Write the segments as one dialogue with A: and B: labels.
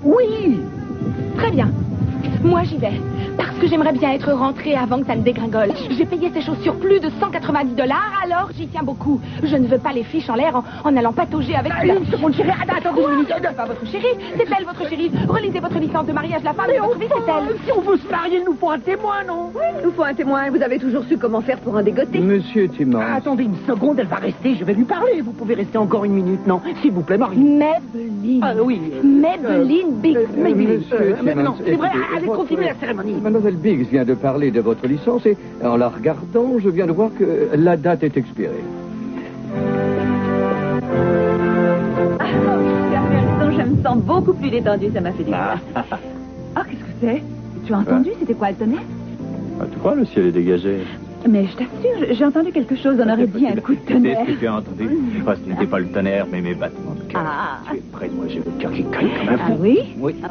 A: Oui.
B: Très bien. Moi, j'y vais. Parce que j'aimerais bien être rentrée avant que ça ne dégringole. J'ai payé ces chaussures plus de 190 $, alors j'y tiens beaucoup. Je ne veux pas les fiches en l'air en allant patauger avec...
A: Une seconde, chérie. Attendez une minute.
B: C'est pas votre chérie, c'est elle, votre chérie. Relisez votre licence de mariage, la femme de votre vie, c'est elle.
A: Si on veut se marier, il nous faut un témoin, non?
C: Oui, il nous faut un témoin. Vous avez toujours su comment faire pour un dégoté.
D: Monsieur Timmons.
A: Attendez une seconde, elle va rester. Je vais lui parler. Vous pouvez rester encore une minute, non? S'il vous plaît, Marie.
B: Maybelline.
A: Ah oui.
B: Maybelline Biggs.
D: Monsieur
A: Non,
D: Timmons,
A: c'est vrai,
D: écoutez,
A: allez continuer la cérémonie.
D: Mademoiselle Biggs vient de parler de votre licence et en la regardant, je viens de voir que la date est expirée.
C: Ah, tu as raison, je me sens beaucoup plus détendue, ça m'a fait du bien. Ah, qu'est-ce que c'est? Tu as entendu? C'était quoi, le tonnerre?
E: Ah, tu crois, le ciel est dégagé?
C: Mais je t'assure, j'ai entendu quelque chose, on aurait dit un coup de tonnerre.
E: C'est ce que tu as entendu? Enfin, ce n'était pas le tonnerre, mais mes battements de cœur.
C: Ah.
E: Tu es près de moi, j'ai le cœur qui cogne comme un fou.
C: Ah oui?
E: Oui.
C: Oh.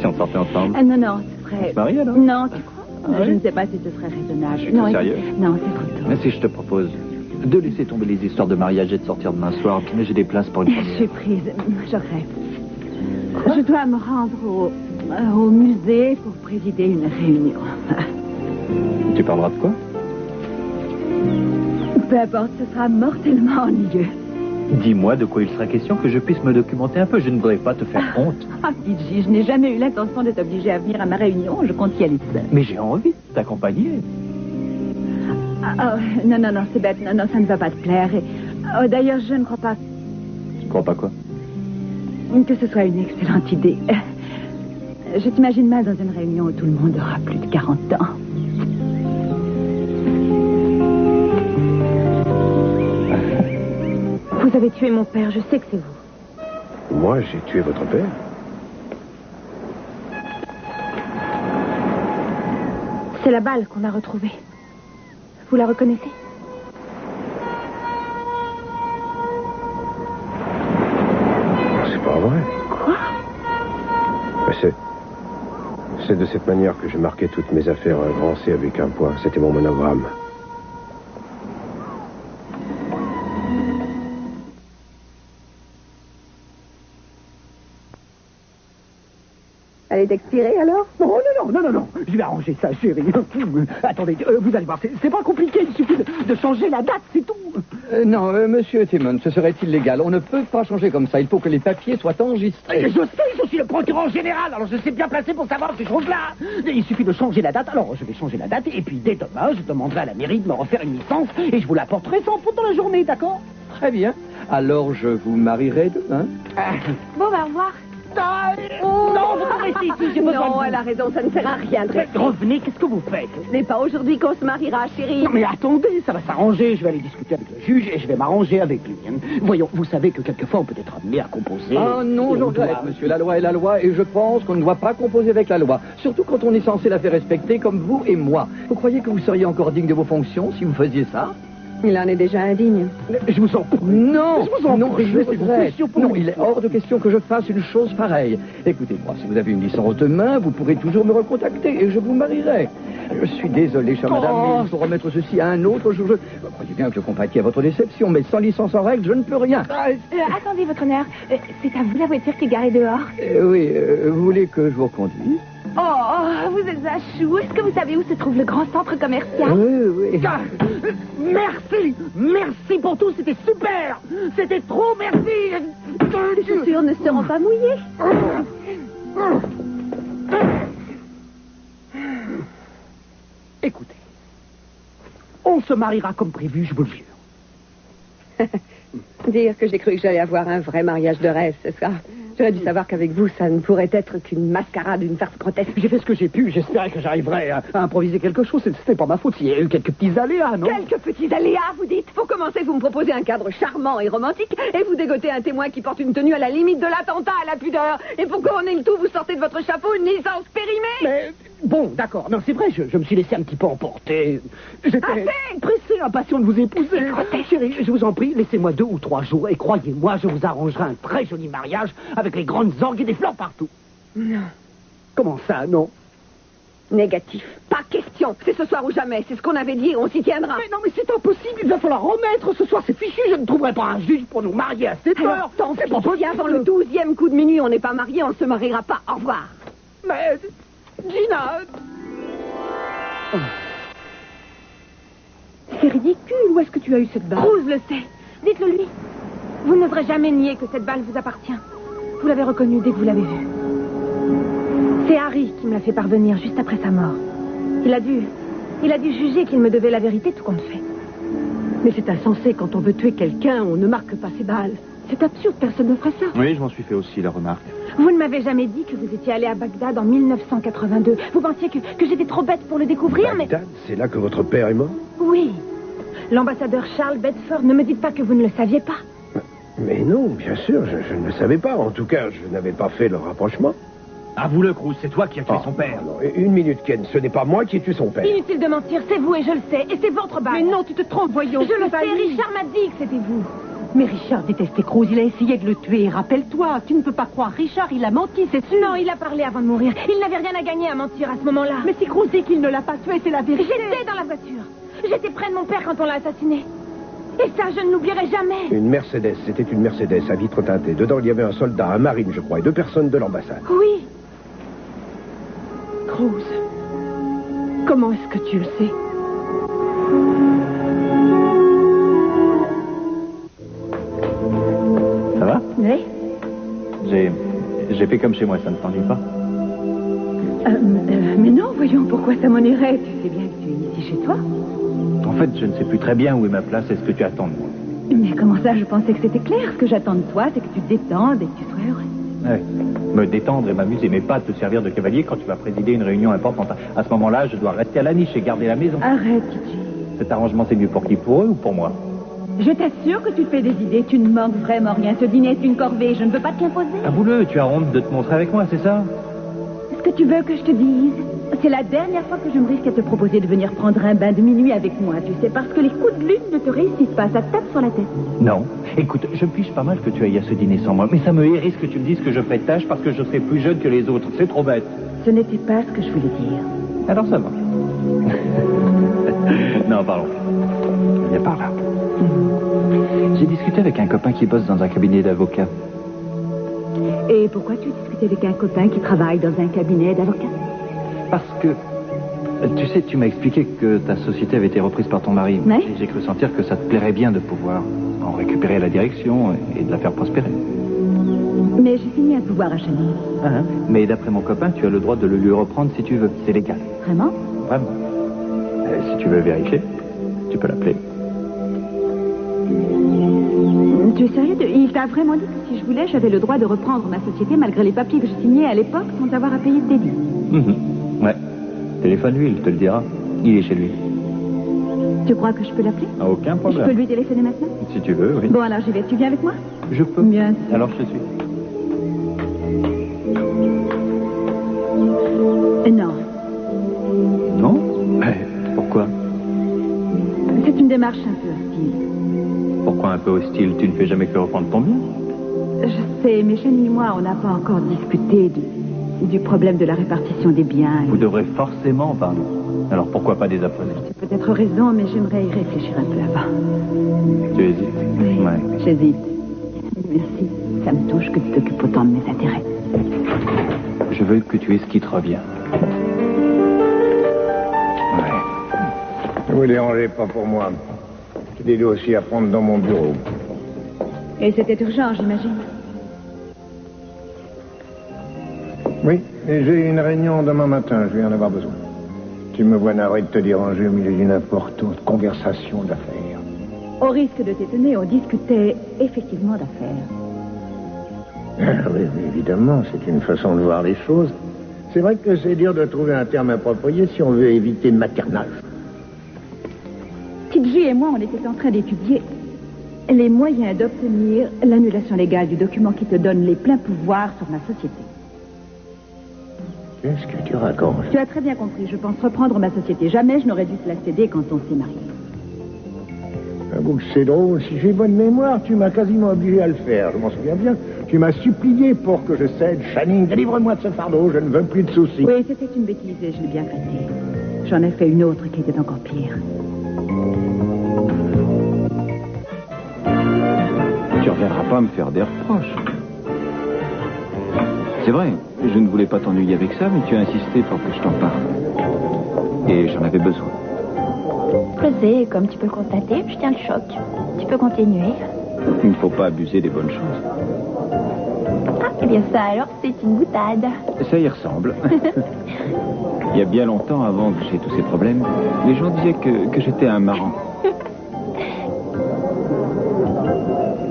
E: Si on sortait ensemble.
C: Ah, non, non, ce serait...
E: On se marie, alors?
C: Non, tu crois?
E: Ah
C: Je
E: oui?
C: ne sais pas si ce serait raisonnable.
E: Je suis
C: Non,
E: sérieux?
C: Non, c'est trop tôt.
E: Mais si je te propose de laisser tomber les histoires de mariage et de sortir demain soir, mais j'ai des places pour une
C: Je suis
E: première.
C: prise, je rêve. Je dois me rendre au musée pour présider une réunion.
E: Tu parleras de quoi?
C: Peu importe, ce sera mortellement ennuyeux.
E: Dis-moi de quoi il sera question, que je puisse me documenter un peu. Je ne voudrais pas te faire honte.
C: Ah, Gigi, je n'ai jamais eu l'intention d'être obligée à venir à ma réunion. Je compte y aller seule.
E: Mais j'ai envie de t'accompagner.
C: Non, non, non, c'est bête. Non, non, ça ne va pas te plaire. Et, d'ailleurs, je ne crois pas
E: Tu crois pas quoi?
C: que ce soit une excellente idée. Je t'imagine mal dans une réunion où tout le monde aura plus de 40 ans. Vous avez tué mon père, je sais que c'est vous.
F: Moi, j'ai tué votre père?
B: C'est la balle qu'on a retrouvée. Vous la reconnaissez?
F: C'est pas vrai.
B: Quoi?
F: Mais c'est de cette manière que je marquais toutes mes affaires, un grand C avec un point. C'était mon monogramme.
C: Elle est expirée, alors?
A: Non, non, non, non, non, non. Je vais arranger ça, chérie. Attendez, vous allez voir, c'est pas compliqué. Il suffit de changer la date, c'est tout.
D: Non, monsieur Timmons, ce serait illégal. On ne peut pas changer comme ça. Il faut que les papiers soient enregistrés.
A: Je sais, je suis le procureur général, alors je sais bien placé pour savoir ces choses-là. Il suffit de changer la date, alors je vais changer la date, et puis dès demain, je demanderai à la mairie de me refaire une licence, et je vous l'apporterai sans faute dans la journée, d'accord?
D: Très bien. Alors, je vous marierai demain.
B: Bon, bah, au revoir.
A: Non, vous restez ici, j'ai besoin de
C: Non,
A: vous.
C: elle a raison, ça ne sert à rien de rester.
A: Revenez, qu'est-ce que vous faites?
C: Ce n'est pas aujourd'hui qu'on se mariera, chérie.
A: Non, mais attendez, ça va s'arranger. Je vais aller discuter avec le juge et je vais m'arranger avec lui. Voyons, vous savez que quelquefois on peut être amené à composer.
D: Ah non,
A: Et
D: je
A: on
D: regrette,
A: doit-
D: monsieur. La loi est la loi et je pense qu'on ne doit pas composer avec la loi. Surtout quand on est censé la faire respecter comme vous et moi. Vous croyez que vous seriez encore digne de vos fonctions si vous faisiez ça?
C: Il en est déjà indigne.
A: Je vous en prie.
D: Non,
A: Je vous en
D: non,
A: prie,
D: je
A: laissez-vous
D: regrette.
A: question pour
D: Non,
A: une
D: il est
A: fois.
D: hors de question que je fasse une chose pareille. Écoutez-moi, si vous avez une licence demain, vous pourrez toujours me recontacter et je vous marierai. Je suis désolé, chère madame, mais il faut remettre ceci à un autre jour. Vous croyez bien que je compatis à votre déception, mais sans licence en règle, je ne peux rien.
B: Attendez, votre honneur. C'est à vous la voiture qui est garée dehors.
D: Oui, vous voulez que je vous reconduise?
B: Oh, vous êtes un chou. Est-ce que vous savez où se trouve le grand centre commercial?
D: Oui.
A: Ah, merci pour tout, c'était super. C'était trop, merci.
C: Les chaussures ne seront pas mouillées.
A: Écoutez, on se mariera comme prévu, je vous le jure.
C: Dire que j'ai cru que j'allais avoir un vrai mariage de rêve, c'est ça? J'aurais dû savoir qu'avec vous, ça ne pourrait être qu'une mascarade, une farce grotesque.
A: J'ai fait ce que j'ai pu, j'espérais que j'arriverais à improviser quelque chose, c'était pas ma faute, il y a eu quelques petits aléas, non?
C: Quelques petits aléas, vous dites? Pour commencer, vous me proposez un cadre charmant et romantique, et vous dégotez un témoin qui porte une tenue à la limite de l'attentat à la pudeur. Et pour couronner le tout, vous sortez de votre chapeau une licence périmée.
A: Mais, bon, d'accord, non, c'est vrai, je me suis laissé un petit peu emporter. J'étais pressé, impatient de vous épouser. Chérie, je vous en prie, laissez-moi 2 ou 3 jours, et croyez-moi, je vous arrangerai un très joli mariage avec les grandes orgues et des fleurs partout.
C: Non.
A: Comment ça, non?
C: Négatif. Pas question. C'est ce soir ou jamais. C'est ce qu'on avait dit. On s'y tiendra.
A: Mais non, mais c'est impossible. Il va falloir remettre ce soir. C'est fichu. Je ne trouverai pas un juge pour nous marier à cette heure.
C: C'est pas possible. Avant le 12e coup de minuit, on n'est pas mariés, on ne se mariera pas. Au revoir.
A: Mais... Gina...
B: C'est ridicule. Où est-ce que tu as eu cette balle? Cruz le sait. Dites-le lui. Vous n'oserez jamais nier que cette balle vous appartient. Vous l'avez reconnue dès que vous l'avez vue. C'est Harry qui me l'a fait parvenir juste après sa mort. Il a dû juger qu'il me devait la vérité tout compte fait.
C: Mais c'est insensé. Quand on veut tuer quelqu'un, on ne marque pas ses balles. C'est absurde. Personne ne ferait ça.
E: Oui, je m'en suis fait aussi la remarque.
B: Vous ne m'avez jamais dit que vous étiez allé à Bagdad en 1982. Vous pensiez que j'étais trop bête pour le découvrir,
F: Bagdad, c'est là que votre père est mort?
B: Oui. L'ambassadeur Charles Bedford, ne me dites pas que vous ne le saviez pas.
F: Mais non, bien sûr, je ne le savais pas. En tout cas, je n'avais pas fait le rapprochement.
G: Avoue-le, Cruz, c'est toi qui as tué son père.
F: Non, une minute, Ken, ce n'est pas moi qui ai tué son père.
B: Inutile de mentir, c'est vous et je le sais. Et c'est votre balle.
C: Mais non, tu te trompes, voyons.
B: Je le sais, Richard m'a dit que c'était vous.
C: Mais Richard détestait Cruz, il a essayé de le tuer. Rappelle-toi, tu ne peux pas croire Richard, il a menti, c'est sûr.
B: Non, il a parlé avant de mourir. Il n'avait rien à gagner à mentir à ce moment-là.
C: Mais si Cruz dit qu'il ne l'a pas tué, c'est la vérité.
B: J'étais dans la voiture. J'étais près de mon père quand on l'a assassiné. Et ça, je ne l'oublierai jamais.
F: Une Mercedes, c'était une Mercedes à vitre teintée. Dedans, il y avait un soldat, un marine, je crois, et 2 personnes de l'ambassade.
B: Oui.
C: Cruz, comment est-ce que tu le sais?
E: Ça va?
B: Oui.
E: J'ai fait comme chez moi, ça ne t'ennuie pas?
C: Mais non, voyons, pourquoi ça m'ennuierait? Tu sais bien que tu es ici chez toi.
E: En fait, je ne sais plus très bien où est ma place et ce que tu attends de moi.
C: Mais comment ça, je pensais que c'était clair. Ce que j'attends de toi, c'est que tu te détendes et que tu sois heureux.
E: Ouais. Me détendre et m'amuser, mais pas te servir de cavalier quand tu vas présider une réunion importante. À ce moment-là, je dois rester à la niche et garder la maison.
C: Arrête, Gigi.
E: Cet arrangement, c'est mieux pour qui? Pour eux ou pour moi?
C: Je t'assure que tu te fais des idées. Tu ne manques vraiment rien. Ce dîner est une corvée. Je ne veux pas te l'imposer.
E: Avoue-le, tu as honte de te montrer avec moi, c'est ça?
C: Est-ce que tu veux que je te dise? C'est la dernière fois que je me risque à te proposer de venir prendre un bain de minuit avec moi, tu sais, parce que les coups de lune ne te réussissent pas. Ça te tape sur la tête.
E: Non. Écoute, je piche pas mal que tu ailles à ce dîner sans moi, mais ça me hérisse que tu me dises que je fais tâche parce que je serai plus jeune que les autres. C'est trop bête.
C: Ce n'était pas ce que je voulais dire.
E: Alors ça va. Non, pardon. Viens par là. J'ai discuté avec un copain qui bosse dans un cabinet d'avocats.
C: Et pourquoi tu discutais avec un copain qui travaille dans un cabinet d'avocats?
E: Parce que, tu sais, tu m'as expliqué que ta société avait été reprise par ton mari.
C: Ouais.
E: Et j'ai cru sentir que ça te plairait bien de pouvoir en récupérer la direction et de la faire prospérer.
C: Mais j'ai fini un pouvoir à Chanel.
E: Ah, mais d'après mon copain, tu as le droit de le lui reprendre si tu veux. C'est légal.
C: Vraiment?
E: Vraiment. Si tu veux vérifier, tu peux l'appeler.
C: Tu es sérieux? Il t'a vraiment dit que si je voulais, j'avais le droit de reprendre ma société malgré les papiers que j'ai signés à l'époque sans avoir à payer de délit.
E: Ouais. Téléphone-lui, il te le dira. Il est chez lui.
C: Tu crois que je peux l'appeler?
E: Aucun
C: Je
E: problème.
C: peux lui téléphoner maintenant?
E: Si tu veux, oui.
C: Bon, alors j'y vais. Tu viens avec moi?
E: Je peux.
C: Bien sûr.
E: Alors je te suis.
C: Non.
E: Non? Pourquoi?
C: C'est une démarche un peu hostile.
E: Pourquoi un peu hostile? Tu ne fais jamais que reprendre ton bien?
C: Je sais, mais Jenny et moi, on n'a pas encore discuté du problème de la répartition des biens.
E: Vous devrez forcément en parler. Alors pourquoi pas dès après?
C: Tu as peut-être raison, mais j'aimerais y réfléchir un peu avant.
E: Tu hésites?
C: Oui,
E: Ouais.
C: j'hésite. Merci. Ça me touche que tu t'occupes autant de mes intérêts.
E: Je veux que tu aies ce qui te revient. Ouais.
F: Ne vous dérangez pas pour moi. J'ai des dossiers à prendre dans mon bureau.
C: Et c'était urgent, j'imagine.
F: Oui, et j'ai une réunion demain matin. Je vais en avoir besoin. Tu me vois navré de te déranger au milieu d'une importante conversation d'affaires.
C: Au risque de t'étonner, on discutait effectivement d'affaires.
F: Oui, évidemment, c'est une façon de voir les choses. C'est vrai que c'est dur de trouver un terme approprié si on veut éviter le maternage.
C: Tidji et moi, on était en train d'étudier les moyens d'obtenir l'annulation légale du document qui te donne les pleins pouvoirs sur ma société.
F: Qu'est-ce que tu racontes?
C: Tu as très bien compris, je pense reprendre ma société. Jamais je n'aurais dû te la céder quand on s'est mariés.
F: Avoue que c'est drôle. Si j'ai bonne mémoire, tu m'as quasiment obligé à le faire. Je m'en souviens bien. Tu m'as supplié pour que je cède. Channing, délivre-moi de ce fardeau, je ne veux plus de soucis.
C: Oui, c'était une bêtise et je l'ai bien traité. J'en ai fait une autre qui était encore pire.
D: Tu reviendras pas me faire des reproches. C'est vrai, je ne voulais pas t'ennuyer avec ça, mais tu as insisté pour que je t'en parle. Et j'en avais besoin.
H: Je sais, comme tu peux le constater, je tiens le choc. Tu peux continuer.
D: Il ne faut pas abuser des bonnes choses.
H: Ah, eh bien ça alors, c'est une boutade.
D: Ça y ressemble. Il y a bien longtemps, avant que j'ai tous ces problèmes, les gens disaient que j'étais un marrant.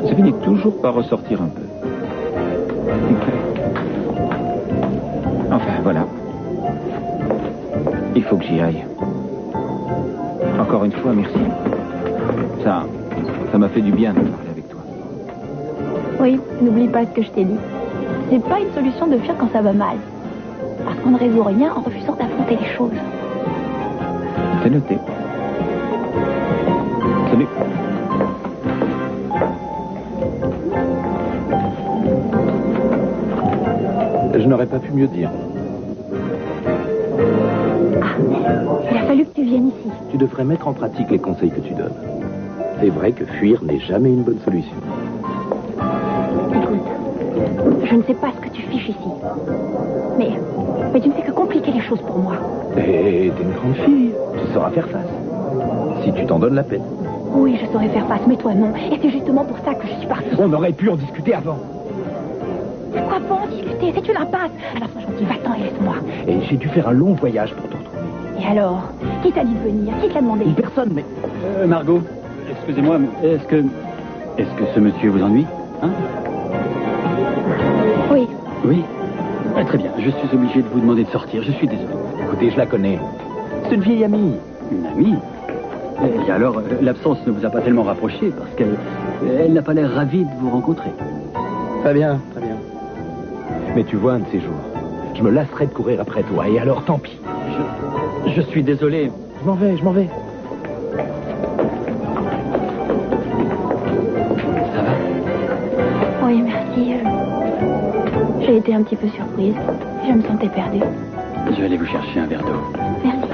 D: Ça finit toujours par ressortir un peu. Enfin, voilà. Il faut que j'y aille. Encore une fois, merci. Ça m'a fait du bien de parler avec toi.
H: Oui, n'oublie pas ce que je t'ai dit. C'est pas une solution de fuir quand ça va mal. Parce qu'on ne résout rien en refusant d'affronter les choses.
D: C'est noté. Salut.
E: Je n'aurais pas pu mieux dire.
H: Il a fallu que tu viennes ici.
G: Tu devrais mettre en pratique les conseils que tu donnes. C'est vrai que fuir n'est jamais une bonne solution.
H: Écoute, je ne sais pas ce que tu fiches ici. Mais tu ne fais que compliquer les choses pour moi.
G: Et t'es une grande fille. Tu sauras faire face. Si tu t'en donnes la peine.
H: Oui, je saurais faire face, mais toi non. Et c'est justement pour ça que je suis partie.
G: On aurait pu en discuter avant.
H: Pourquoi pas en discuter? C'est une impasse. Alors sois gentil, va-t'en et laisse-moi.
G: Et j'ai dû faire un long voyage pour te retrouver.
H: Et alors? Qui t'a dit de venir? Qui te l'a demandé?
G: Personne, mais...
E: Margot, excusez-moi, mais est-ce que ce monsieur vous ennuie? Hein?
H: Oui.
E: Oui. Très bien, je suis obligé de vous demander de sortir, je suis désolé.
G: Écoutez, je la connais. C'est une vieille amie.
E: Une amie? Et alors, l'absence ne vous a pas tellement rapproché parce qu'elle n'a pas l'air ravie de vous rencontrer.
G: Très bien, très bien. Mais tu vois, un de ces jours, je me lasserai de courir après toi, et alors tant pis.
E: Je suis désolé.
G: Je m'en vais.
E: Ça va?
H: Oui, merci. J'ai été un petit peu surprise. Je me sentais perdue.
E: Je vais aller vous chercher un verre d'eau.
H: Merci.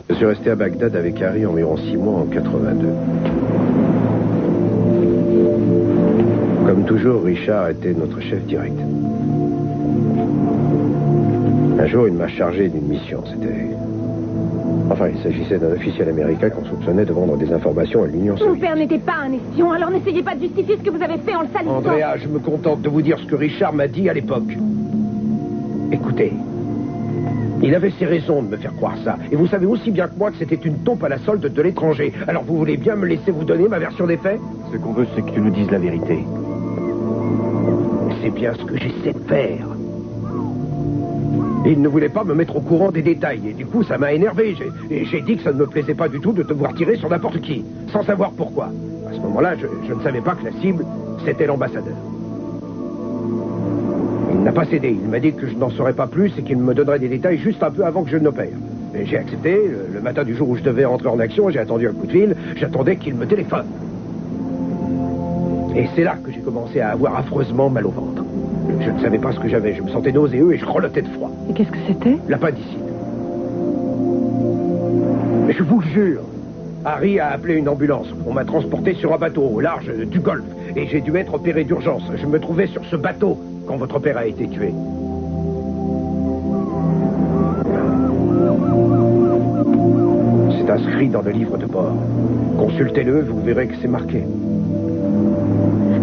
F: Je suis resté à Bagdad avec Harry environ 6 mois en 82. Comme toujours, Richard était notre chef direct. Un jour, il m'a chargé d'une mission. Il s'agissait d'un officiel américain qu'on soupçonnait de vendre des informations à l'Union
B: Mon
F: soviétique.
B: père n'était pas un espion, alors n'essayez pas de justifier ce que vous avez fait en le salissant.
F: Andrea, je me contente de vous dire ce que Richard m'a dit à l'époque. Écoutez, il avait ses raisons de me faire croire ça. Et vous savez aussi bien que moi que c'était une taupe à la solde de l'étranger. Alors vous voulez bien me laisser vous donner ma version des faits?
G: Ce qu'on veut, c'est que tu nous dises la vérité.
F: C'est bien ce que j'essaie de faire. Il ne voulait pas me mettre au courant des détails, et du coup, ça m'a énervé. J'ai dit que ça ne me plaisait pas du tout de devoir tirer sur n'importe qui, sans savoir pourquoi. À ce moment-là, je ne savais pas que la cible, c'était l'ambassadeur. Il n'a pas cédé. Il m'a dit que je n'en saurais pas plus et qu'il me donnerait des détails juste un peu avant que je n'opère. Et j'ai accepté. Le matin du jour où je devais rentrer en action, j'ai attendu un coup de fil. J'attendais qu'il me téléphone. Et c'est là que j'ai commencé à avoir affreusement mal au ventre. Je ne savais pas ce que j'avais. Je me sentais nauséeux et je grelottais de froid.
C: Et qu'est-ce que c'était?
F: L'appendicite. Mais je vous le jure, Harry a appelé une ambulance. On m'a transporté sur un bateau au large du Golfe. Et j'ai dû être opéré d'urgence. Je me trouvais sur ce bateau quand votre père a été tué. C'est inscrit dans le livre de bord. Consultez-le, vous verrez que c'est marqué.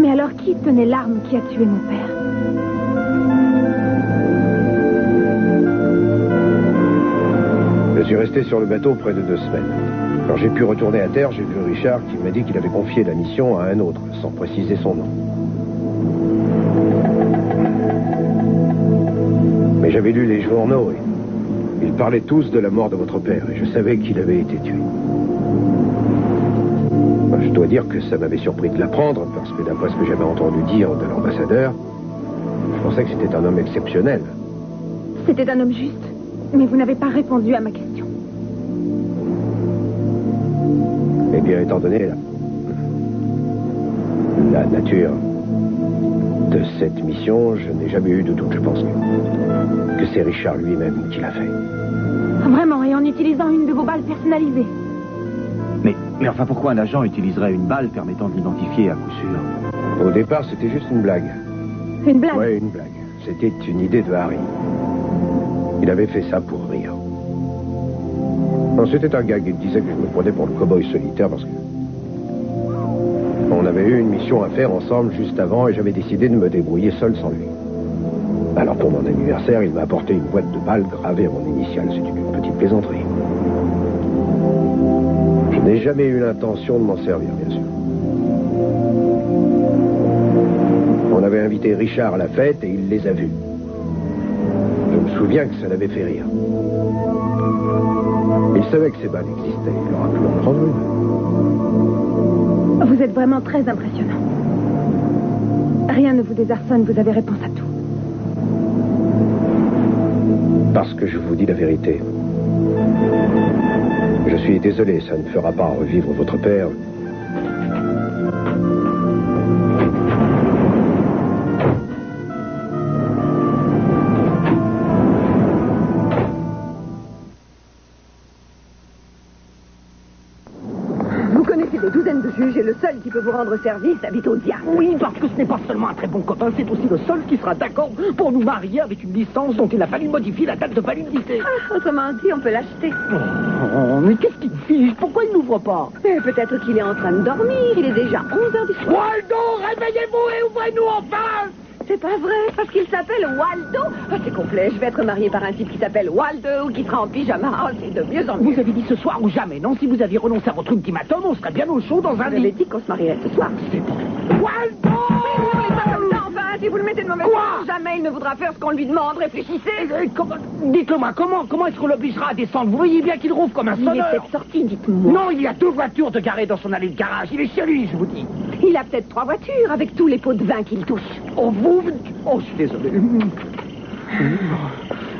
B: Mais alors qui tenait l'arme qui a tué mon père?
F: Je suis resté sur le bateau près de 2 semaines. Quand j'ai pu retourner à terre, j'ai vu Richard qui m'a dit qu'il avait confié la mission à un autre, sans préciser son nom. Mais j'avais lu les journaux et ils parlaient tous de la mort de votre père et je savais qu'il avait été tué. Je dois dire que ça m'avait surpris de l'apprendre parce que d'après ce que j'avais entendu dire de l'ambassadeur, je pensais que c'était un homme exceptionnel.
B: C'était un homme juste, mais vous n'avez pas répondu à ma question.
F: bien, étant donné la nature de cette mission, je n'ai jamais eu de doute. Je pense que c'est Richard lui-même qui l'a fait.
B: Vraiment, et en utilisant une de vos balles personnalisées.
G: Mais enfin, pourquoi un agent utiliserait une balle permettant de l'identifier à coup sûr?
F: Au départ, c'était juste une blague.
B: Une blague?
F: Oui, une blague. C'était une idée de Harry. Il avait fait ça pour rire. Non, c'était un gag. Il disait que je me prenais pour le cow-boy solitaire parce que... On avait eu une mission à faire ensemble juste avant et j'avais décidé de me débrouiller seul sans lui. Alors pour mon anniversaire, il m'a apporté une boîte de balles gravée à mon initiale. C'est une petite plaisanterie. Je n'ai jamais eu l'intention de m'en servir, bien sûr. On avait invité Richard à la fête et il les a vus. Je me souviens que ça l'avait fait rire. Il savait que ces balles existaient. Il aura pu en prendre une.
B: Vous êtes vraiment très impressionnant. Rien ne vous désarçonne, vous avez réponse à tout.
F: Parce que je vous dis la vérité. Je suis désolé, ça ne fera pas revivre votre père.
C: Vous connaissez des douzaines de juges et le seul qui peut vous rendre service habite au diable.
A: Oui, parce que ce n'est pas seulement un très bon copain, c'est aussi le seul qui sera d'accord pour nous marier avec une licence dont il a fallu modifier la date de validité.
C: Ah, autrement dit, on peut l'acheter.
A: Oh, mais qu'est-ce qu'il fiche? Pourquoi il n'ouvre pas?
C: Peut-être qu'il est en train de dormir. Il est déjà 11h du soir.
A: Waldo, réveillez-vous et ouvrez-nous enfin!
C: C'est pas vrai, parce qu'il s'appelle Waldo. Ah, c'est complet. Je vais être mariée par un type qui s'appelle Waldo ou qui sera en pyjama. Oh, c'est de mieux en mieux.
A: Vous avez dit ce soir ou jamais, non? Si vous aviez renoncé à votre ultimatum, on serait bien au chaud dans un
C: Vous
A: lit.
C: avez dit qu'on se marierait ce soir.
A: C'est pas... Waldo!
C: Mais ne hurlez pas comme ça, enfin. Si vous le mettez de mauvaise
A: Quoi?
C: façon, jamais il ne voudra faire ce qu'on lui demande. Réfléchissez.
A: Dites-le-moi, comment est-ce qu'on l'obligera à descendre? Vous voyez bien qu'il rouve comme un
C: Il est
A: sonneur.
C: peut-être sorti, dites-moi.
A: Non, il y a 2 voitures de garées dans son allée de garage. Il est chez lui, je vous dis.
C: Il a peut-être 3 voitures avec tous les pots de vin qu'il touche.
A: Oh, vous... Oh, je suis désolé.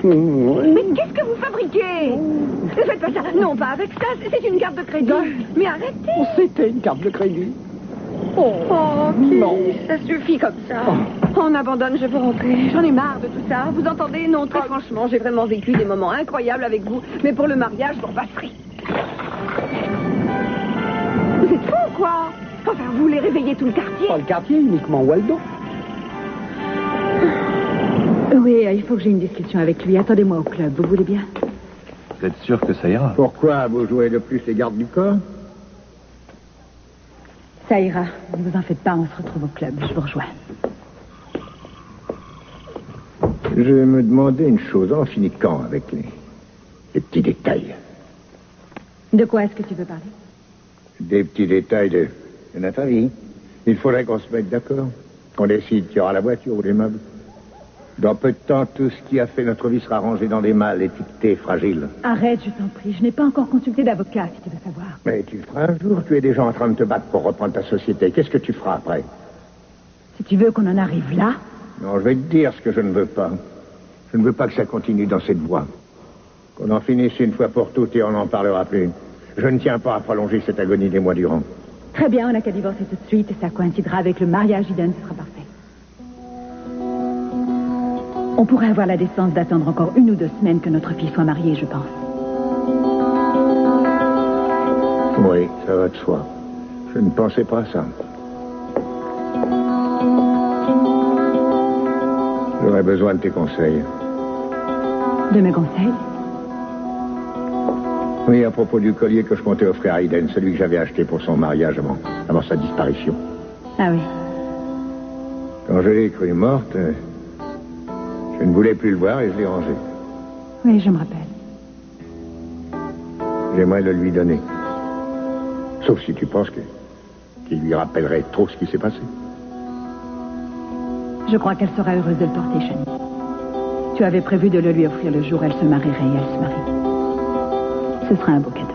C: Mais qu'est-ce que vous fabriquez? Ne faites pas ça. Non, pas avec ça. C'est une carte de crédit. Mais arrêtez.
A: C'était une carte de crédit.
C: Oh,
A: non.
C: Ça suffit comme ça. On abandonne, je veux rentrer. J'en ai marre de tout ça. Vous entendez? Non, très franchement, j'ai vraiment vécu des moments incroyables avec vous. Mais pour le mariage, vous repasserez. Vous êtes fous, quoi? Enfin, vous voulez réveiller tout le quartier?
A: Pas le quartier, uniquement Waldo.
B: Oui, il faut que j'ai une discussion avec lui. Attendez-moi au club, vous voulez bien?
G: Vous êtes sûr que ça ira?
D: Pourquoi vous jouez de plus les gardes du corps?
B: Ça ira. Ne vous en faites pas, on se retrouve au club. Je vous rejoins.
D: Je me demandais une chose. On finit quand avec les petits détails?
B: De quoi est-ce que tu veux parler?
D: Des petits détails de notre famille. Il faudrait qu'on se mette d'accord. Qu'on décide qui aura la voiture ou les meubles. Dans peu de temps, tout ce qui a fait notre vie sera rangé dans des malles étiquetés fragiles.
B: Arrête, je t'en prie. Je n'ai pas encore consulté d'avocat, si tu veux savoir.
D: Mais tu le feras un jour. Tu es déjà en train de te battre pour reprendre ta société. Qu'est-ce que tu feras après?
B: Si tu veux qu'on en arrive là...
D: Non, je vais te dire ce que je ne veux pas. Je ne veux pas que ça continue dans cette voie. Qu'on en finisse une fois pour toutes et on n'en parlera plus. Je ne tiens pas à prolonger cette agonie des mois durant.
B: Très bien, on n'a qu'à divorcer tout de suite et ça coïncidera avec le mariage d'Eden, ce sera parfait. On pourrait avoir la décence d'attendre encore 1 ou 2 semaines que notre fille soit mariée, je pense.
D: Oui, ça va de soi. Je ne pensais pas à ça. J'aurais besoin de tes conseils.
B: De mes conseils?
D: Oui, à propos du collier que je comptais offrir à Eden, celui que j'avais acheté pour son mariage avant sa disparition.
B: Ah oui.
D: Quand je l'ai cru morte, je ne voulais plus le voir et je l'ai rangé.
B: Oui, je me rappelle.
D: J'aimerais le lui donner. Sauf si tu penses qu'il lui rappellerait trop ce qui s'est passé.
B: Je crois qu'elle sera heureuse de le porter, Shani. Tu avais prévu de le lui offrir le jour où elle se marierait et elle se marie. Ce sera un beau cadeau.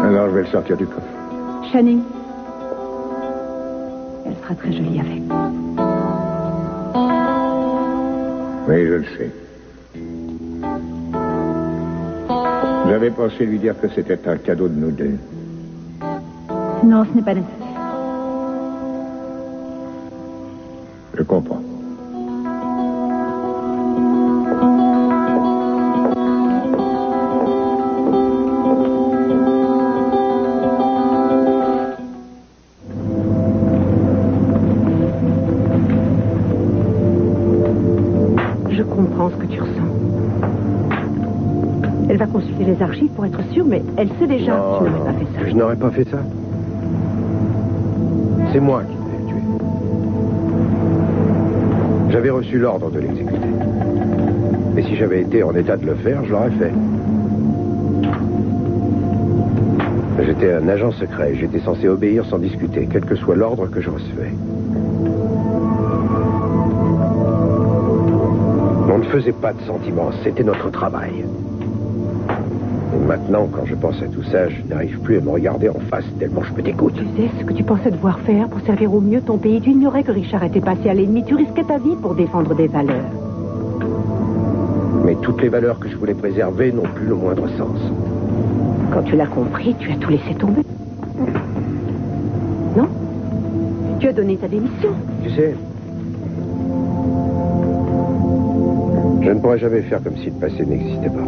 D: Alors je vais le sortir du coffre.
B: Shani, elle sera très jolie avec.
D: Oui, je le sais.
I: J'avais pensé lui dire que c'était un cadeau de nous deux.
H: Non, ce n'est pas nécessaire.
I: Je comprends.
C: Je comprends ce que tu ressens. Elle va consulter les archives pour être sûre, mais elle sait déjà que tu n'aurais pas fait ça.
F: Je n'aurais pas fait ça. C'est moi qui l'ai tué. J'avais reçu l'ordre de l'exécuter. Et si j'avais été en état de le faire, je l'aurais fait. J'étais un agent secret. J'étais censé obéir sans discuter, quel que soit l'ordre que je recevais. On ne faisait pas de sentiments, c'était notre travail. Et maintenant, quand je pense à tout ça, je n'arrive plus à me regarder en face tellement je me dégoûte.
C: Tu sais ce que tu pensais devoir faire pour servir au mieux ton pays. Tu ignorais que Richard était passé à l'ennemi. Tu risquais ta vie pour défendre des valeurs.
F: Mais toutes les valeurs que je voulais préserver n'ont plus le moindre sens.
C: Quand tu l'as compris, tu as tout laissé tomber. Non? Tu as donné ta démission.
F: Tu sais, je ne pourrais jamais faire comme si le passé n'existait pas.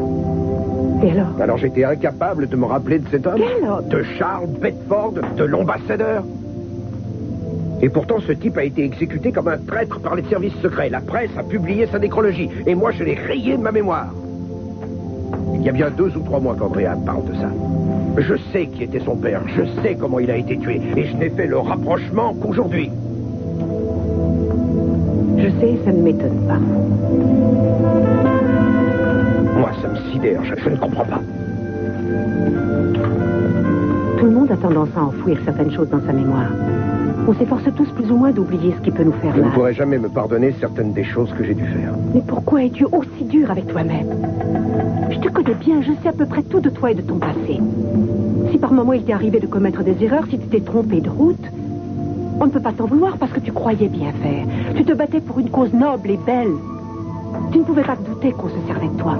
C: Et alors?
F: Alors j'étais incapable de me rappeler de cet homme.
C: Quel homme?
F: De Charles Bedford, de l'ambassadeur. Et pourtant, ce type a été exécuté comme un traître par les services secrets. La presse a publié sa nécrologie. Et moi, je l'ai rayé de ma mémoire. Il y a bien 2 ou 3 mois qu'Andrea parle de ça. Je sais qui était son père. Je sais comment il a été tué. Et je n'ai fait le rapprochement qu'aujourd'hui.
C: Je sais, ça ne m'étonne pas.
F: Moi, ça me sidère. Je ne comprends pas.
C: Tout le monde a tendance à enfouir certaines choses dans sa mémoire. On s'efforce tous plus ou moins d'oublier ce qui peut nous faire
F: Je
C: mal.
F: ne pourrais jamais me pardonner certaines des choses que j'ai dû faire.
C: Mais pourquoi es-tu aussi dur avec toi-même? Je te connais bien, je sais à peu près tout de toi et de ton passé. Si par moments il t'est arrivé de commettre des erreurs, si tu t'es trompé de route, on ne peut pas t'en vouloir parce que tu croyais bien faire. Tu te battais pour une cause noble et belle. Tu ne pouvais pas te douter qu'on se servait de toi.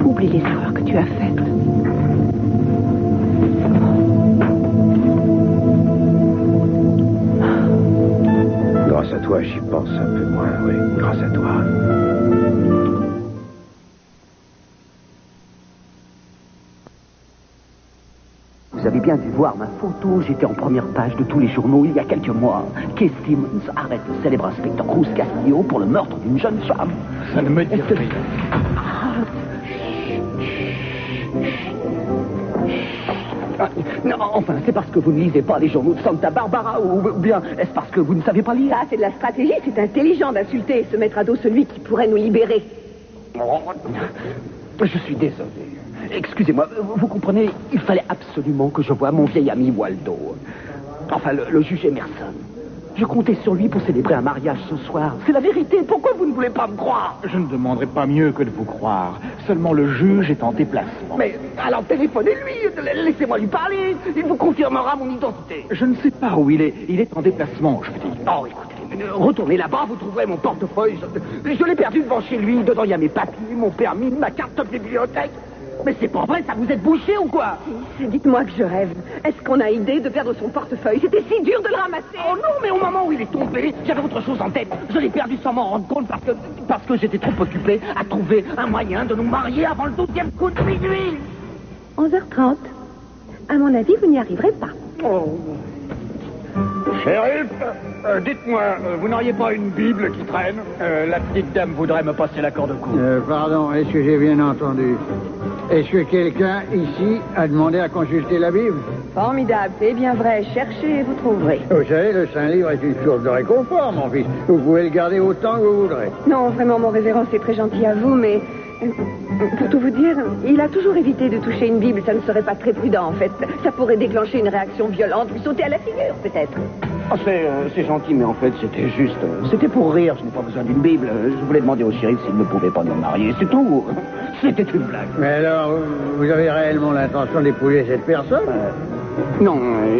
C: Oublie les erreurs que tu as faites.
F: Grâce à toi, j'y pense un peu moins, oui. Grâce à toi.
A: Vous avez bien dû voir ma photo. J'étais en première page de tous les journaux il y a quelques mois. Kay Simmons arrête le célèbre inspecteur Cruz Castillo pour le meurtre d'une jeune femme.
E: Ça ne me dit rien.
A: Non, enfin, c'est parce que vous ne lisez pas les journaux de Santa Barbara ou bien est-ce parce que vous ne savez pas lire?
C: Ça, c'est de la stratégie. C'est intelligent d'insulter et se mettre à dos celui qui pourrait nous libérer.
A: Je suis désolé. Excusez-moi, vous comprenez, il fallait absolument que je voie mon vieil ami Waldo. Enfin, le juge Emerson. Je comptais sur lui pour célébrer un mariage ce soir. C'est la vérité. Pourquoi vous ne voulez pas me croire?
E: Je ne demanderai pas mieux que de vous croire. Seulement le juge est en déplacement.
A: Mais alors téléphonez-lui. Laissez-moi lui parler. Il vous confirmera mon identité.
E: Je ne sais pas où il est. Il est en déplacement, je vous dis.
A: Oh, écoutez, retournez là-bas, vous trouverez mon portefeuille. Je l'ai perdu devant chez lui. Dedans, il y a mes papiers, mon permis, ma carte de bibliothèque. Mais c'est pas vrai, ça vous êtes bouché ou quoi?
C: Dites-moi que je rêve. Est-ce qu'on a idée de perdre son portefeuille? C'était si dur de le ramasser.
A: Oh non, mais au moment où il est tombé, j'avais autre chose en tête. Je l'ai perdu sans m'en rendre compte parce que j'étais trop occupé à trouver un moyen de nous marier avant le 12e coup de minuit.
C: 11h30. À mon avis, vous n'y arriverez pas.
A: Oh.
E: Shérif, dites-moi, vous n'auriez pas une Bible qui traîne? La petite dame voudrait me passer la corde au cou.
J: Pardon, est-ce que j'ai bien entendu? Est-ce que quelqu'un ici a demandé à consulter la Bible?
C: Formidable, c'est bien vrai. Cherchez et vous trouverez.
J: Vous savez, le Saint-Livre est une source de réconfort, mon fils. Vous pouvez le garder autant que vous voudrez.
C: Non, vraiment, mon révérend, c'est très gentil à vous, mais... Pour tout vous dire, il a toujours évité de toucher une Bible. Ça ne serait pas très prudent, en fait. Ça pourrait déclencher une réaction violente, lui sauter à la figure, peut-être.
A: Oh, c'est gentil, mais en fait, c'était juste... C'était pour rire, je n'ai pas besoin d'une Bible. Je voulais demander au shérif s'il ne pouvait pas nous marier, c'est tout. C'était une blague.
J: Mais alors, vous avez réellement l'intention d'épouser cette personne?
A: Non,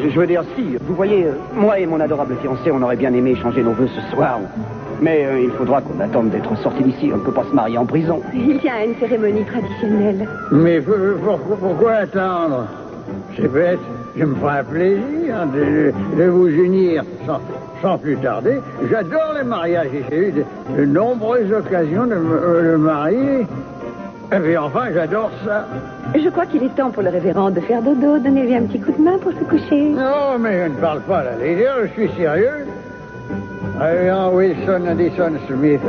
A: je veux dire, si. Vous voyez, moi et mon adorable fiancé, on aurait bien aimé échanger nos vœux ce soir. Mais il faudra qu'on attende d'être sorti d'ici. On ne peut pas se marier en prison.
C: Il y a une cérémonie traditionnelle.
J: Mais pourquoi attendre? C'est bête. Je me ferai un plaisir de vous unir sans plus tarder. J'adore les mariages. J'ai eu de nombreuses occasions de me marier. Et puis enfin, j'adore ça.
C: Je crois qu'il est temps pour le révérend de faire dodo. Donnez-lui un petit coup de main pour se coucher.
J: Non, mais je ne parle pas à la légère, je suis sérieux. Révérend Wilson Addison Smith,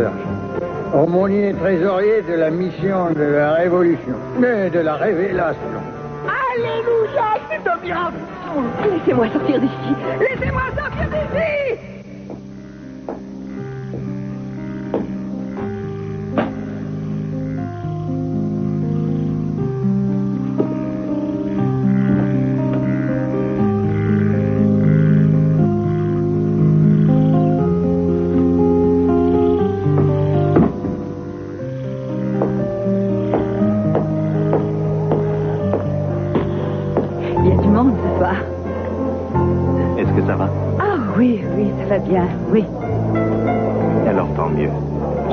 J: aumônier trésorier de la mission de la Révolution, mais de la Révélation.
A: Alléluia, c'est un miracle.
C: Laissez-moi sortir d'ici. Laissez-moi sortir d'ici. Ça va bien, oui.
G: Alors tant mieux.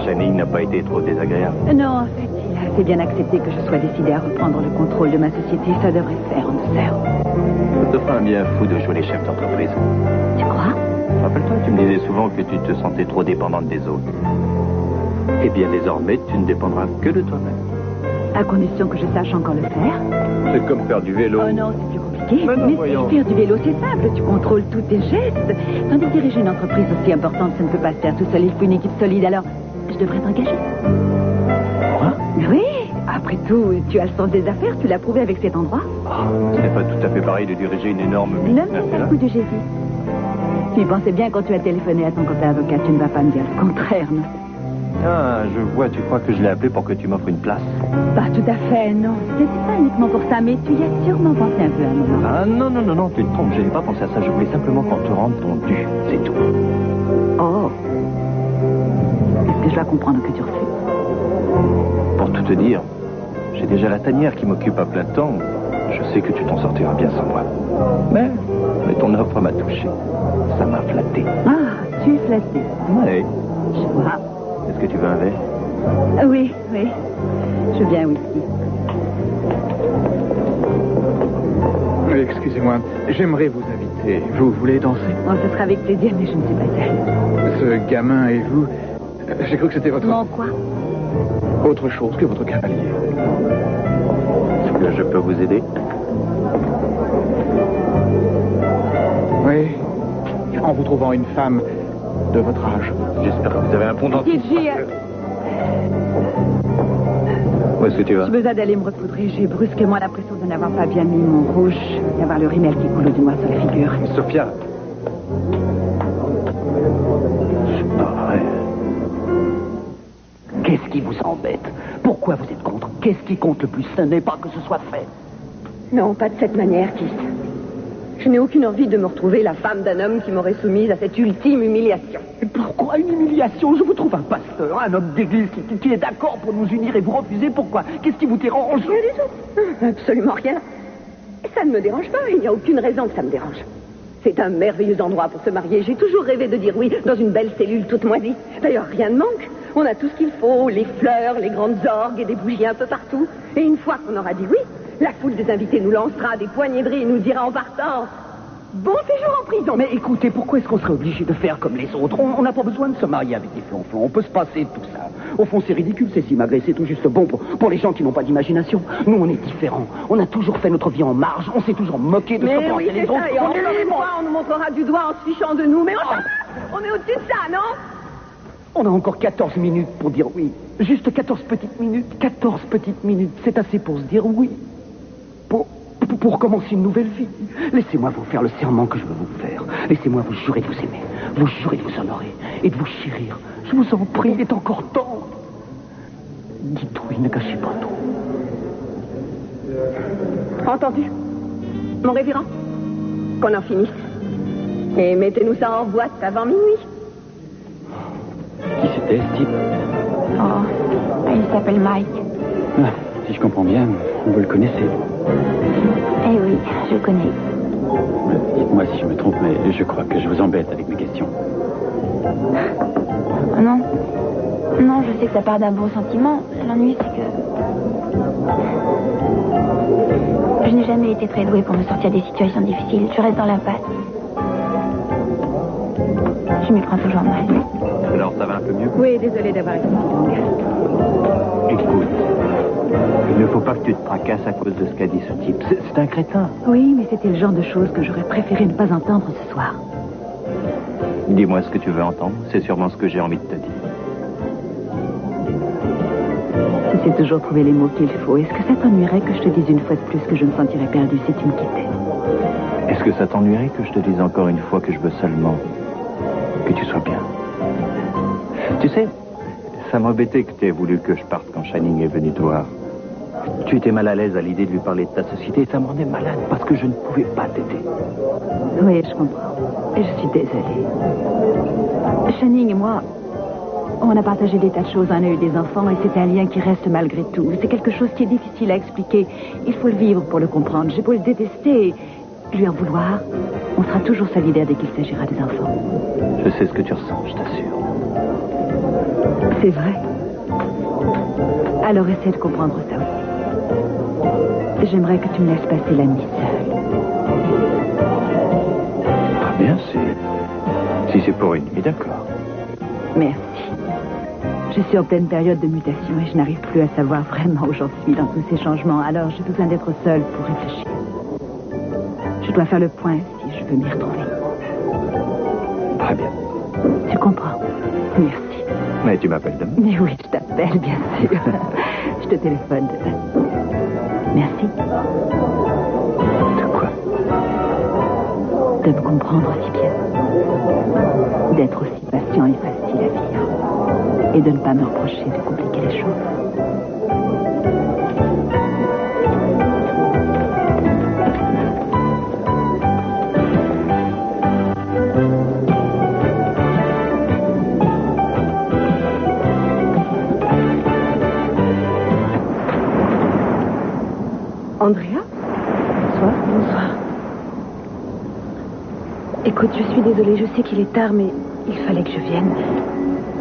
G: Channing n'a pas été trop désagréable.
C: Non, en fait, il a assez bien accepté que je sois décidée à reprendre le contrôle de ma société. Ça devrait se faire en douceur.
G: Ça te fera un bien fou de jouer les chefs d'entreprise.
C: Tu crois?
G: Rappelle-toi, tu me disais souvent que tu te sentais trop dépendante des autres. Eh bien, désormais, tu ne dépendras que de toi-même.
C: À condition que je sache encore le faire.
G: C'est comme faire du vélo.
C: Oh non, c'est plus compliqué. Mais faire du vélo, c'est simple. Tu contrôles tous tes gestes. Tandis que diriger une entreprise aussi importante, ça ne peut pas se faire tout seul. Il faut une équipe solide. Alors, je devrais t'engager.
G: Quoi?
C: Oui. Après tout, tu as le sens des affaires. Tu l'as prouvé avec cet endroit.
G: Ce n'est pas tout à fait pareil de diriger une énorme...
C: Non, mais c'est un coup de Jésus. Tu y pensais bien quand tu as téléphoné à ton copain avocat. Tu ne vas pas me dire le contraire, non?
G: Ah, je vois, tu crois que je l'ai appelé pour que tu m'offres une place?
C: Pas tout à fait, non. C'était pas uniquement pour ça, mais tu y as sûrement pensé un peu à un moment.
G: Ah, non, tu te trompes, je n'ai pas pensé à ça. Je voulais simplement qu'on te rende ton dû, c'est tout.
C: Oh. Est-ce que je dois comprendre que tu refuses?
G: Pour tout te dire, j'ai déjà la tanière qui m'occupe à plein temps. Je sais que tu t'en sortiras bien sans moi. Mais ton offre m'a touché. Ça m'a flatté.
C: Ah, tu es flatté.
G: Oui.
C: Je vois.
G: Est-ce que tu veux un verre?
C: Oui. Je veux bien un whisky.
K: Excusez-moi, j'aimerais vous inviter. Vous voulez danser?
C: Oh, ce sera avec plaisir, mais je ne suis pas seule.
K: Ce gamin et vous, j'ai cru que c'était votre...
C: Mon quoi?
K: Autre chose que votre cavalier.
G: Est-ce que je peux vous aider?
K: Oui, en vous trouvant une femme de votre âge.
G: J'espère que vous avez un pendentif. Où est-ce que tu vas?
C: J'ai besoin d'aller me recoudrer. J'ai brusquement l'impression de n'avoir pas bien mis mon rouge, d'avoir le rimel qui coule du noir sur la figure.
G: Sophia. C'est pas vrai.
A: Qu'est-ce qui vous embête? Pourquoi vous êtes contre? Qu'est-ce qui compte le plus? Ce n'est pas que ce soit fait.
C: Non, pas de cette manière, Keith. Je n'ai aucune envie de me retrouver la femme d'un homme qui m'aurait soumise à cette ultime humiliation.
A: Et pourquoi une humiliation? Je vous trouve un pasteur, un homme d'église qui est d'accord pour nous unir et vous refusez. Pourquoi? Qu'est-ce qui vous dérange?
C: Rien du tout. Absolument rien. Ça ne me dérange pas. Il n'y a aucune raison que ça me dérange. C'est un merveilleux endroit pour se marier. J'ai toujours rêvé de dire oui dans une belle cellule toute moisie. D'ailleurs, rien ne manque. On a tout ce qu'il faut, les fleurs, les grandes orgues et des bougies un peu partout. Et une fois qu'on aura dit oui, la foule des invités nous lancera des poignées de riz et nous dira en partant: bon séjour en prison.
A: Mais écoutez, pourquoi est-ce qu'on serait obligé de faire comme les autres? On n'a pas besoin de se marier avec des flonflons. On peut se passer de tout ça. Au fond, c'est ridicule, Cécile, malgré c'est tout juste bon pour les gens qui n'ont pas d'imagination. Nous, on est différents. On a toujours fait notre vie en marge. On s'est toujours moqué de ce que pensaient les autres.
C: Et encore une fois, on nous montrera du doigt en se fichant de nous. Mais on est au-dessus de ça, non?
A: On a encore 14 minutes pour dire oui. Juste 14 petites minutes. 14 petites minutes. C'est assez pour se dire oui. Pour commencer une nouvelle vie. Laissez-moi vous faire le serment que je veux vous faire. Laissez-moi vous jurer de vous aimer. Vous jurer de vous honorer. Et de vous chérir. Je vous en prie, il est encore temps. Dites oui, ne gâchez pas tout.
C: Entendu. Mon révérend, qu'on en finisse. Et mettez-nous ça en boîte avant minuit.
D: Qui c'était, ce type?
H: Oh, il s'appelle Mike.
D: Ah, si je comprends bien, vous le connaissez.
H: Eh oui, je connais.
L: Dites-moi si je me trompe, mais je crois que je vous embête avec mes questions.
H: Non. Non, je sais que ça part d'un bon sentiment. L'ennui, c'est que... Je n'ai jamais été très douée pour me sortir des situations difficiles. Je reste dans l'impasse. Je m'y prends toujours mal.
G: Alors, ça va un peu mieux?
C: Oui, désolée d'avoir été si longue.
G: Écoute, il ne faut pas que tu te tracasses à cause de ce qu'a dit ce type. C'est un crétin.
C: Oui, mais c'était le genre de choses que j'aurais préféré ne pas entendre ce soir.
G: Dis-moi ce que tu veux entendre. C'est sûrement ce que j'ai envie de te dire.
C: Tu sais toujours trouver les mots qu'il faut. Est-ce que ça t'ennuierait que je te dise une fois de plus que je me sentirais perdue si tu me quittais?
G: Est-ce que ça t'ennuierait que je te dise encore une fois que je veux seulement que tu sois bien? Tu sais, ça m'embêtait que tu aies voulu que je parte quand Channing est venu te voir. Tu étais mal à l'aise à l'idée de lui parler de ta société et ça me rendait malade parce que je ne pouvais pas t'aider.
C: Oui, je comprends. Et je suis désolée. Channing et moi, on a partagé des tas de choses. On a eu des enfants et c'est un lien qui reste malgré tout. C'est quelque chose qui est difficile à expliquer. Il faut le vivre pour le comprendre. J'ai beau le détester et lui en vouloir. On sera toujours solidaires dès qu'il s'agira des enfants.
G: Je sais ce que tu ressens, je t'assure.
C: C'est vrai. Alors essaie de comprendre ça aussi. J'aimerais que tu me laisses passer la nuit seule.
G: Très bien, si c'est pour une nuit, d'accord.
C: Merci. Je suis en pleine période de mutation et je n'arrive plus à savoir vraiment où j'en suis dans tous ces changements. Alors j'ai besoin d'être seule pour réfléchir. Je dois faire le point si je veux m'y retrouver.
G: Très bien.
C: Tu comprends? Merci.
G: Mais tu m'appelles demain?
C: Mais oui, je t'appelle, bien sûr. Je te téléphone demain. Merci.
G: De quoi?
C: De me comprendre aussi bien. D'être aussi patient et facile à vivre. Et de ne pas me reprocher de compliquer les choses. Andrea? Bonsoir. Bonsoir. Écoute, je suis désolée, je sais qu'il est tard, mais il fallait que je vienne.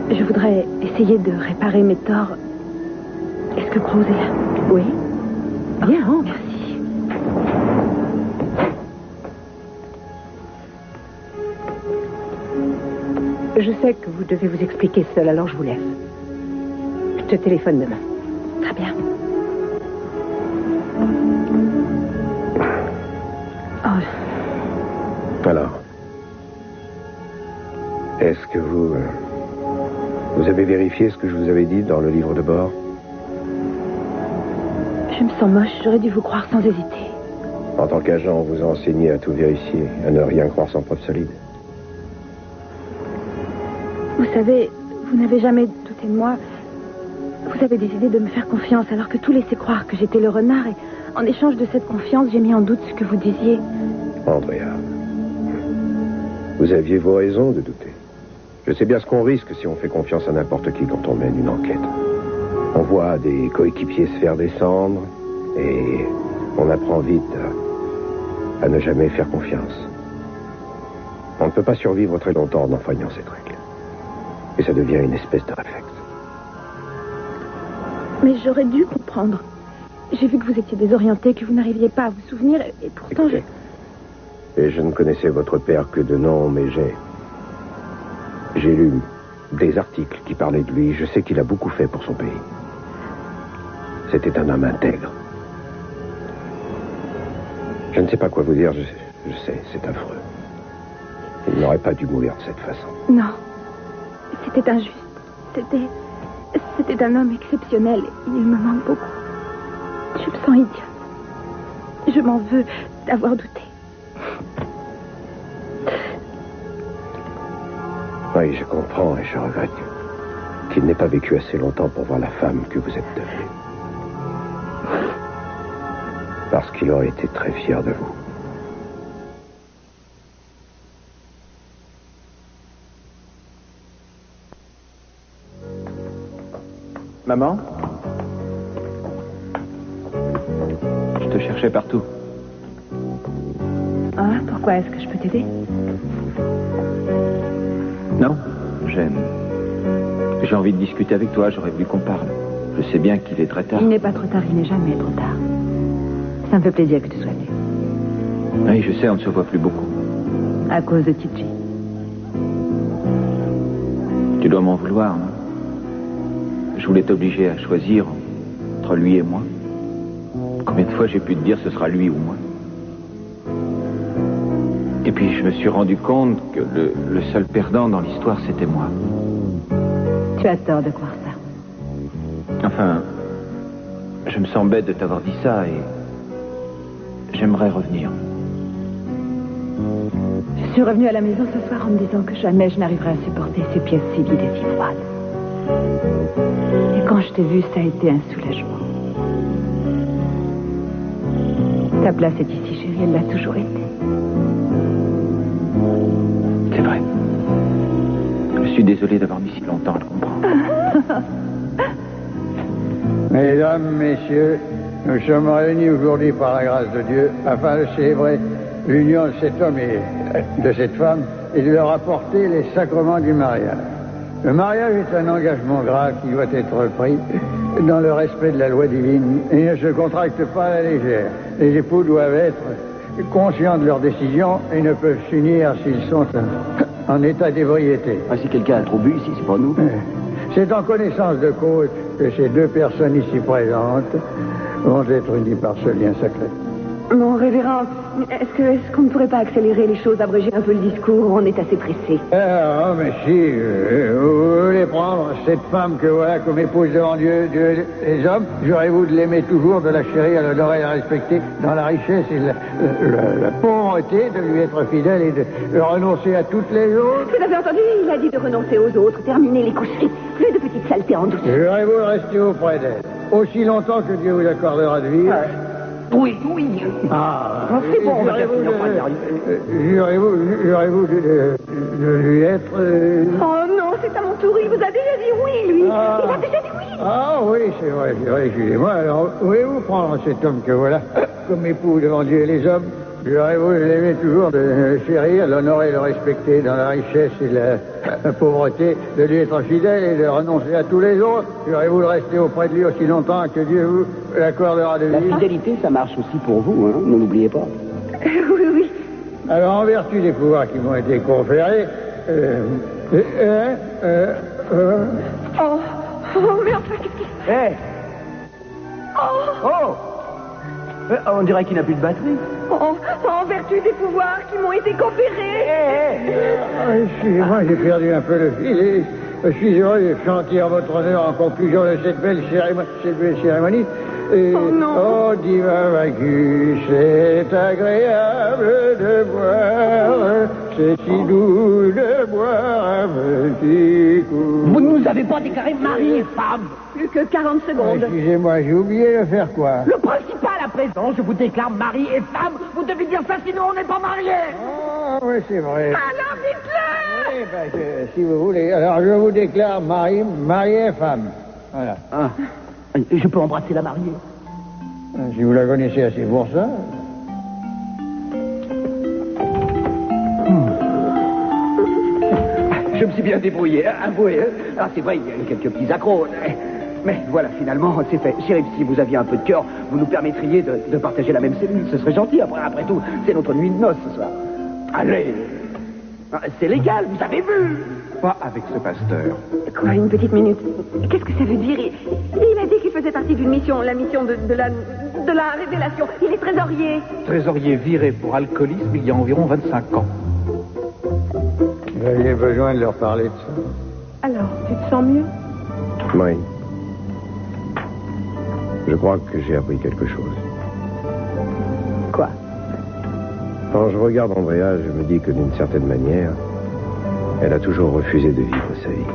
C: Je voudrais essayer de réparer mes torts. Est-ce que Cruz est là? Oui. Bien, oh, merci. Je sais que vous devez vous expliquer seul, alors je vous laisse. Je te téléphone demain. Très bien.
F: Alors, est-ce que vous avez vérifié ce que je vous avais dit dans le livre de bord?
C: Je me sens moche, j'aurais dû vous croire sans hésiter.
F: En tant qu'agent, on vous a enseigné à tout vérifier, à ne rien croire sans preuve solide.
C: Vous savez, vous n'avez jamais douté de moi. Vous avez décidé de me faire confiance alors que tout laissait croire que j'étais le renard et en échange de cette confiance, j'ai mis en doute ce que vous disiez.
F: Andrea, vous aviez vos raisons de douter. Je sais bien ce qu'on risque si on fait confiance à n'importe qui quand on mène une enquête. On voit des coéquipiers se faire descendre et on apprend vite à ne jamais faire confiance. On ne peut pas survivre très longtemps en enfreignant cette règle. Et ça devient une espèce de réflexe.
C: Mais j'aurais dû comprendre. J'ai vu que vous étiez désorienté, que vous n'arriviez pas à vous souvenir, et pourtant
F: Écoutez, Et je ne connaissais votre père que de nom, mais j'ai lu des articles qui parlaient de lui. Je sais qu'il a beaucoup fait pour son pays. C'était un homme intègre. Je ne sais pas quoi vous dire, je sais, c'est affreux. Il n'aurait pas dû mourir de cette façon.
C: Non, c'était injuste. C'était un homme exceptionnel. Il me manque beaucoup. Je me sens idiote. Je m'en veux d'avoir douté.
F: Oui, je comprends et je regrette qu'il n'ait pas vécu assez longtemps pour voir la femme que vous êtes devenue. Parce qu'il aurait été très fier de vous.
K: Maman?
G: Je te cherchais partout.
C: Oh, Ah, pourquoi est-ce que je peux t'aider?
G: Non, j'ai envie de discuter avec toi, j'aurais voulu qu'on parle. Je sais bien qu'il est très tard.
C: Il n'est pas trop tard, il n'est jamais trop tard. Ça me fait plaisir que tu sois venu.
G: Oui, je sais, on ne se voit plus beaucoup.
C: À cause de Titi.
G: Tu dois m'en vouloir, non? Je voulais t'obliger à choisir entre lui et moi. Combien de fois j'ai pu te dire ce sera lui ou moi? Et puis je me suis rendu compte que le seul perdant dans l'histoire, c'était moi.
C: Tu as tort de croire ça.
G: Enfin, je me sens bête de t'avoir dit ça et j'aimerais revenir.
C: Je suis revenue à la maison ce soir en me disant que jamais je n'arriverai à supporter ces pièces si vides et si froides. Et quand je t'ai vue, ça a été un soulagement. Ta place est ici, chérie, elle l'a toujours été.
G: C'est vrai. Je suis désolé d'avoir mis si longtemps à le comprendre.
J: Mesdames, messieurs, nous sommes réunis aujourd'hui par la grâce de Dieu afin de célébrer l'union de cet homme et de cette femme et de leur apporter les sacrements du mariage. Le mariage est un engagement grave qui doit être pris dans le respect de la loi divine et ne se contracte pas à la légère. Les époux doivent être conscients de leurs décisions et ne peuvent s'unir s'ils sont en état d'ébriété.
A: Ah, si quelqu'un a trop bu ici, c'est pas nous.
J: C'est en connaissance de cause que ces deux personnes ici présentes vont être unies par ce lien sacré.
C: Mon révérend, est-ce qu'on ne pourrait pas accélérer les choses, abréger un peu le discours? On est assez pressé.
J: Ah, mais si, vous voulez prendre cette femme que voilà comme épouse devant Dieu, Dieu et les hommes, jurez-vous de l'aimer toujours, de la chérir, de l'honorer et de la respecter dans la richesse et la pauvreté, de lui être fidèle et de renoncer à toutes les autres?
C: Vous avez entendu? Il a dit de renoncer aux autres, terminer les coucheries, plus de petites saletés en douce.
J: Jurez-vous de rester auprès d'elle, aussi longtemps que Dieu vous accordera de vivre.
A: Oui.
J: Ah,
A: c'est bon,
J: jurez-vous de lui être...
C: Oh non, c'est à mon tour, il vous a déjà dit oui, lui.
J: Ah.
C: Il a déjà dit oui.
J: Ah oui, c'est vrai, excusez-moi. Alors, voulez-vous prendre cet homme que voilà, comme époux devant Dieu et les hommes? Jurez-vous de l'aimer toujours, de le chérir, l'honorer et le respecter dans la richesse et la pauvreté, de lui être fidèle et de renoncer à tous les autres? Jurez-vous de rester auprès de lui aussi longtemps que Dieu vous l'accordera de vivre?
A: La fidélité, ça marche aussi pour vous, hein, ne l'oubliez pas.
C: Oui.
J: Alors, en vertu des pouvoirs qui m'ont été conférés,
C: Oh, mais enfin, qu'est-ce qu'il...
A: On dirait qu'il n'a plus de batterie.
C: En vertu des pouvoirs qui m'ont été conférés.
J: Excusez-moi, j'ai perdu un peu le fil et je suis heureux de chanter en votre honneur en conclusion de cette belle cérémonie.
C: Oh non.
J: Oh, divin vaincu, c'est agréable de boire, c'est si doux de boire un petit coup.
A: Vous ne nous avez pas déclaré mari et femme.
C: Plus que 40 secondes.
J: Excusez-moi, j'ai oublié de faire quoi?
A: Le principal à présent, je vous déclare mari et femme. Vous devez dire ça, sinon on n'est pas mariés.
J: Ah, oui, c'est vrai.
C: Alors dites-le.
J: Eh ben, si vous voulez. Alors, je vous déclare mari et femme. Voilà.
A: Ah. Je peux embrasser la mariée.
J: Si vous la connaissez assez pour ça.
A: Je me suis bien débrouillé, avouez. Alors c'est vrai, il y a eu quelques petits accros. Mais voilà, finalement, c'est fait. Chérie, si vous aviez un peu de cœur, vous nous permettriez de partager la même cellule. Ce serait gentil. Après tout, c'est notre nuit de noces ce soir. Allez. C'est légal, vous avez vu.
G: Pas avec ce pasteur.
C: Quoi, une petite minute? Qu'est-ce que ça veut dire? Il a dit qu'il faisait partie d'une mission, la mission de la révélation. Il est trésorier.
K: Trésorier viré pour alcoolisme il y a environ 25 ans.
J: Vous aviez besoin de leur parler de ça.
C: Alors, tu te sens mieux?
F: Oui. Je crois que j'ai appris quelque chose.
C: Quoi?
F: Quand je regarde Andrea, je me dis que d'une certaine manière, elle a toujours refusé de vivre sa vie.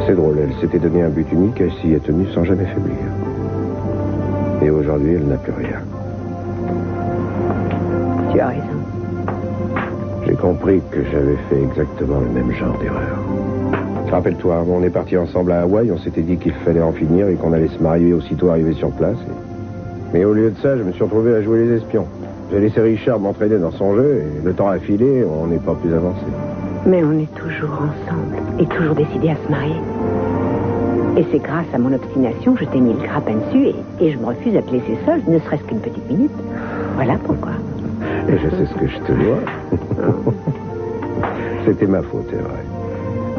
F: C'est drôle, elle s'était donné un but unique, elle s'y est tenue sans jamais faiblir. Et aujourd'hui, elle n'a plus rien.
C: Tu as raison.
F: J'ai compris que j'avais fait exactement le même genre d'erreur. Rappelle-toi, on est partis ensemble à Hawaï, on s'était dit qu'il fallait en finir et qu'on allait se marier aussitôt arrivé sur place. Mais au lieu de ça, je me suis retrouvé à jouer les espions. J'ai laissé Richard m'entraîner dans son jeu et le temps a filé, on n'est pas plus avancé.
C: Mais on est toujours ensemble et toujours décidés à se marier. Et c'est grâce à mon obstination que je t'ai mis le grappin dessus et je me refuse à te laisser seule, ne serait-ce qu'une petite minute. Voilà pourquoi.
F: Et je sais ce que je te dois. C'était ma faute, c'est vrai.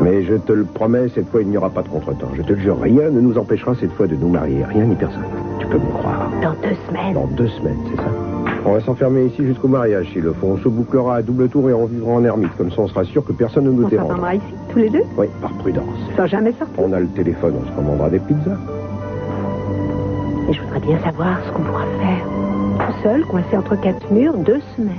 F: Mais je te le promets, cette fois, il n'y aura pas de contretemps. Je te le jure, rien ne nous empêchera cette fois de nous marier. Rien ni personne. Tu peux me croire.
C: Dans 2 semaines.
F: Dans 2 semaines, c'est ça. On va s'enfermer ici jusqu'au mariage, s'il le faut. On se bouclera à double tour et on vivra en ermite. Comme ça, on sera sûr que personne ne nous
C: On
F: dérangera.
C: s'enfermera ici, tous les deux?
F: Oui, par prudence.
C: Sans jamais sortir.
F: On a le téléphone, on se commandera des pizzas.
C: Et je voudrais bien savoir ce qu'on pourra faire. Tout seul, coincé entre 4 murs, 2 semaines.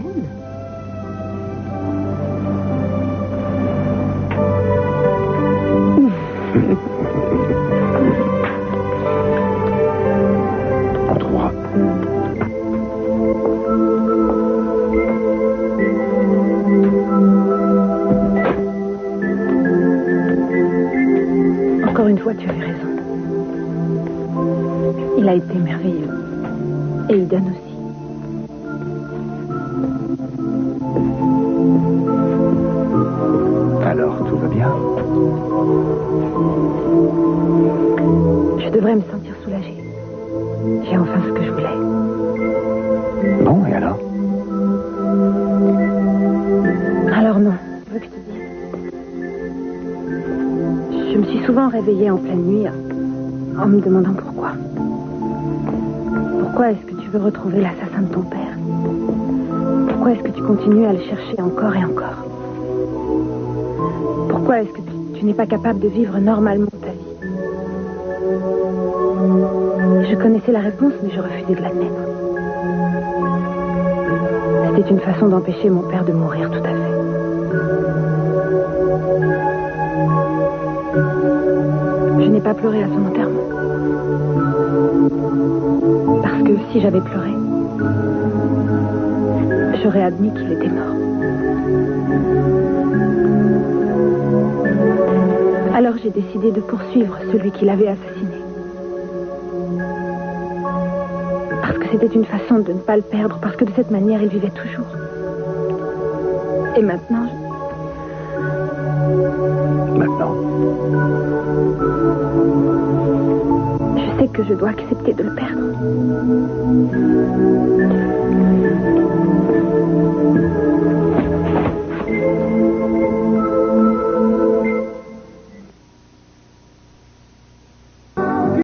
F: On trouvera.
C: Encore une fois, tu avais raison. Il a été merveilleux. Et il donne aussi.
D: Alors, tout va bien?
C: Je devrais me sentir soulagée. J'ai enfin ce que je voulais.
D: Bon, et alors?
C: Alors non, je veux que je te dise. Je me suis souvent réveillée en pleine nuit en me demandant pourquoi. Pourquoi est-ce que tu veux retrouver l'assassin de ton père? Pourquoi est-ce que tu continues à le chercher encore et encore? Pourquoi est-ce que tu n'es pas capable de vivre normalement ta vie? Je connaissais la réponse, mais je refusais de l'admettre. C'était une façon d'empêcher mon père de mourir, tout à fait. Je n'ai pas pleuré à son enterrement. Parce que si j'avais pleuré, j'aurais admis qu'il était mort. Alors j'ai décidé de poursuivre celui qui l'avait assassiné. Parce que c'était une façon de ne pas le perdre, parce que de cette manière, il vivait toujours. Et maintenant...
D: Maintenant?
C: Je sais que je dois accepter de le perdre.